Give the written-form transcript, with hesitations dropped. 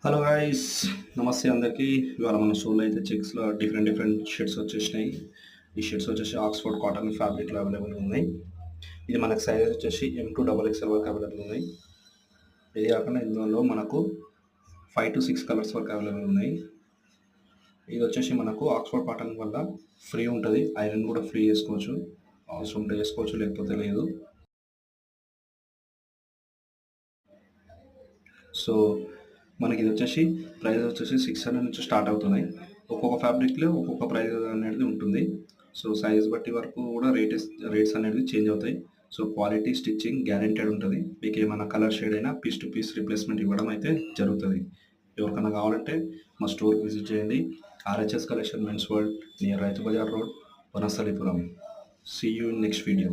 Hello guys, నమస్తే అందరికీ. ఇవాళ మన షోలో అయితే చెక్స్లో డిఫరెంట్ షర్ట్స్ వచ్చేసినాయి. ఈ షర్ట్స్ వచ్చేసి ఆక్స్ఫోర్డ్ కాటన్ ఫ్యాబ్రిక్లో అవైలబుల్ ఉన్నాయి. ఇది మనకు సైజ్ వచ్చేసి M2 XXL వరకు అవైలబుల్ ఉన్నాయి. ఇది కాకుండా ఇందులో మనకు 5 to 6 కలర్స్ వరకు అవైలబుల్ ఉన్నాయి. ఇది వచ్చేసి మనకు ఆక్స్ఫోర్డ్ కాటన్ వల్ల ఫ్రీ ఉంటుంది. ఐరన్ కూడా ఫ్రీ చేసుకోవచ్చు, అవసరం ఉంటే చేసుకోవచ్చు, లేకపోతే లేదు. సో మనకి ఇది వచ్చేసి ప్రైస్ వచ్చేసి 600 నుంచి స్టార్ట్ అవుతున్నాయి. ఒక్కొక్క ఫ్యాబ్రిక్లో ఒక్కొక్క ప్రైస్ అనేది ఉంటుంది. సో సైజ్ బట్టి వరకు కూడా రేట్స్ అనేవి చేంజ్ అవుతాయి. సో క్వాలిటీ, స్టిచ్చింగ్ గ్యారెంటెడ్ ఉంటుంది. మీకు ఏమైనా కలర్ షేడ్ అయినా పీస్ టు పీస్ రీప్లేస్మెంట్ ఇవ్వడం అయితే జరుగుతుంది. ఎవరికైనా కావాలంటే మా స్టోర్కి విజిట్ చేయండి. RHS collection men's world, near Rythu Bazar road, Vanasthalipuram. See you in next video.